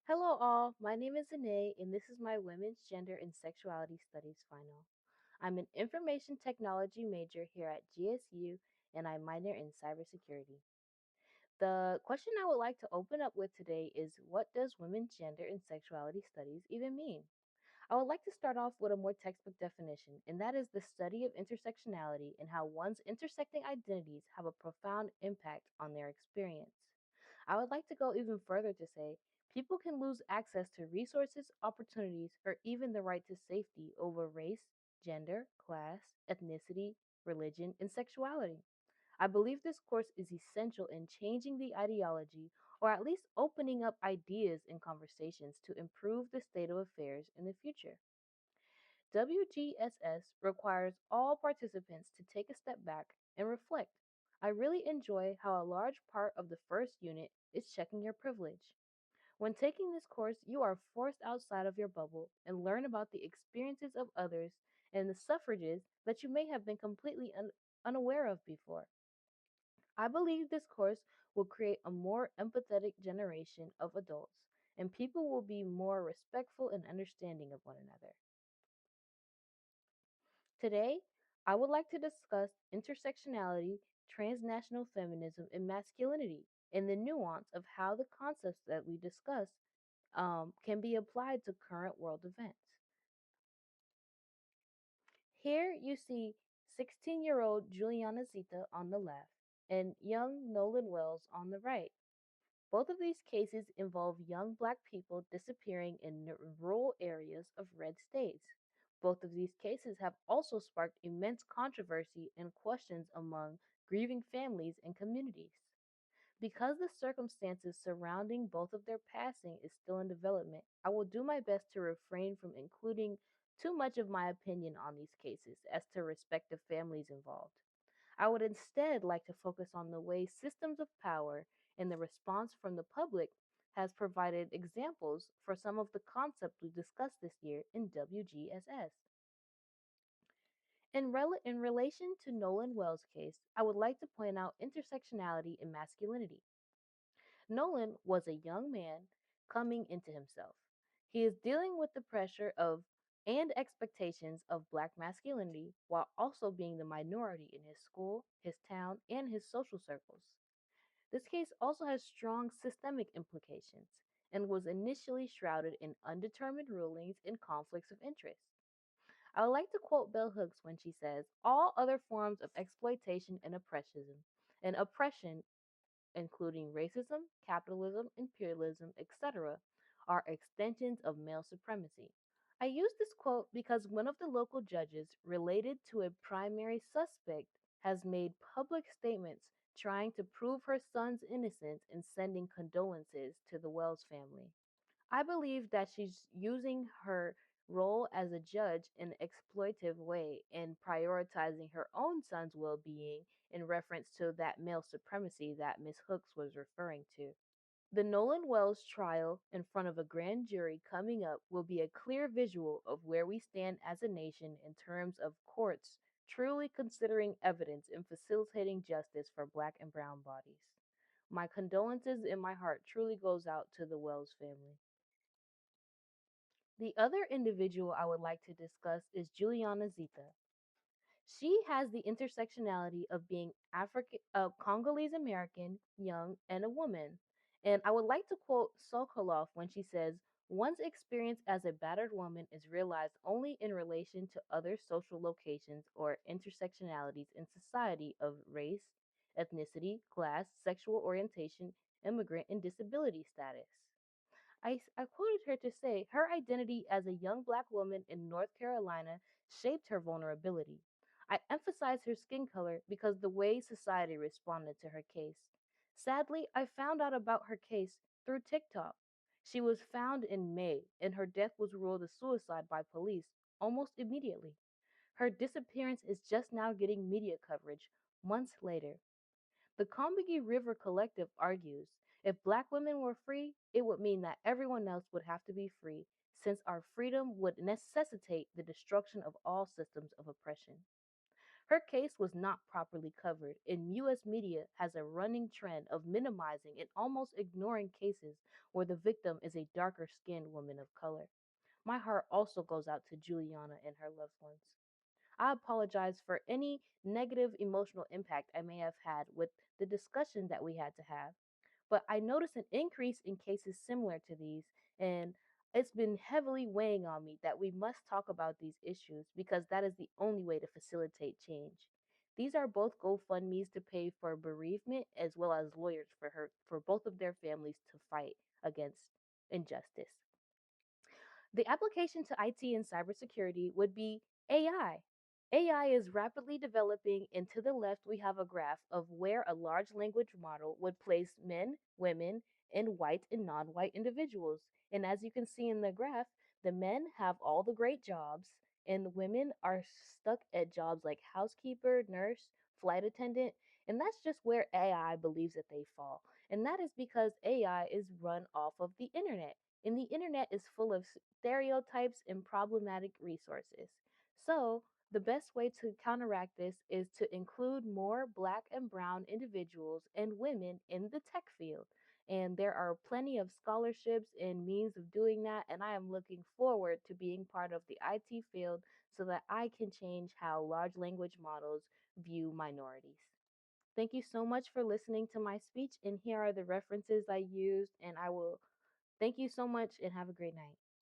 Hello, all. My name is Anae, and this is my Women's Gender and Sexuality Studies final. I'm an information technology major here at GSU, and I minor in cybersecurity. The question I would like to open up with today is what does women's gender and sexuality studies even mean? I would like to start off with a more textbook definition, and that is the study of intersectionality and how one's intersecting identities have a profound impact on their experience. I would like to go even further to say people can lose access to resources, opportunities, or even the right to safety over race, gender, class, ethnicity, religion, and sexuality. I believe this course is essential in changing the ideology or at least opening up ideas and conversations to improve the state of affairs in the future. WGSS requires all participants to take a step back and reflect. I really enjoy how a large part of the first unit is checking your privilege. When taking this course, you are forced outside of your bubble and learn about the experiences of others and the suffrages that you may have been completely unaware of before. I believe this course will create a more empathetic generation of adults, and people will be more respectful and understanding of one another. Today, I would like to discuss intersectionality, transnational feminism, and masculinity, and the nuance of how the concepts that we discuss can be applied to current world events. Here you see 16-year-old Juliana Zita on the left and young Nolan Wells on the right. Both of these cases involve young black people disappearing in rural areas of red states. Both of these cases have also sparked immense controversy and questions among grieving families and communities. Because the circumstances surrounding both of their passing is still in development, I will do my best to refrain from including too much of my opinion on these cases as to respect the families involved. I would instead like to focus on the way systems of power and the response from the public has provided examples for some of the concepts we discussed this year in WGSS. In relation to Nolan Wells' case, I would like to point out intersectionality and masculinity. Nolan was a young man coming into himself. He is dealing with the pressure of and expectations of black masculinity while also being the minority in his school, his town, and his social circles. This case also has strong systemic implications and was initially shrouded in undetermined rulings and conflicts of interest. I would like to quote Bell Hooks when she says, all other forms of exploitation and oppression including racism, capitalism, imperialism, etc., are extensions of male supremacy. I use this quote because one of the local judges related to a primary suspect has made public statements trying to prove her son's innocence and sending condolences to the Wells family. I believe that she's using her role as a judge in an exploitative way and prioritizing her own son's well being in reference to that male supremacy that Miss Hooks was referring to. The Nolan Wells trial in front of a grand jury coming up will be a clear visual of where we stand as a nation in terms of courts truly considering evidence and facilitating justice for black and brown bodies. My condolences in my heart truly goes out to the Wells family. The other individual I would like to discuss is Juliana Zita. She has the intersectionality of being African, Congolese American, young, and a woman. And I would like to quote Sokoloff when she says, one's experience as a battered woman is realized only in relation to other social locations or intersectionalities in society of race, ethnicity, class, sexual orientation, immigrant, and disability status. I quoted her to say her identity as a young black woman in North Carolina shaped her vulnerability. I emphasize her skin color because the way society responded to her case. Sadly, I found out about her case through TikTok. She was found in May, and her death was ruled a suicide by police almost immediately. Her disappearance is just now getting media coverage months later. The Combahee River Collective argues if black women were free, it would mean that everyone else would have to be free, since our freedom would necessitate the destruction of all systems of oppression. Her case was not properly covered, and US media has a running trend of minimizing and almost ignoring cases where the victim is a darker skinned woman of color. My heart also goes out to Juliana and her loved ones. I apologize for any negative emotional impact I may have had with the discussion that we had to have. But I noticed an increase in cases similar to these, and it's been heavily weighing on me that we must talk about these issues because that is the only way to facilitate change. These are both GoFundMe's to pay for bereavement as well as lawyers for both of their families to fight against injustice. The application to IT and cybersecurity would be AI. AI is rapidly developing, and to the left, we have a graph of where a large language model would place men, women, and white and non white individuals. And as you can see in the graph, the men have all the great jobs, and women are stuck at jobs like housekeeper, nurse, flight attendant, and that's just where AI believes that they fall. And that is because AI is run off of the internet. And the internet is full of stereotypes and problematic resources. So, the best way to counteract this is to include more Black and Brown individuals and women in the tech field. And there are plenty of scholarships and means of doing that. And I am looking forward to being part of the IT field so that I can change how large language models view minorities. Thank you so much for listening to my speech. And here are the references I used. And I will thank you so much and have a great night.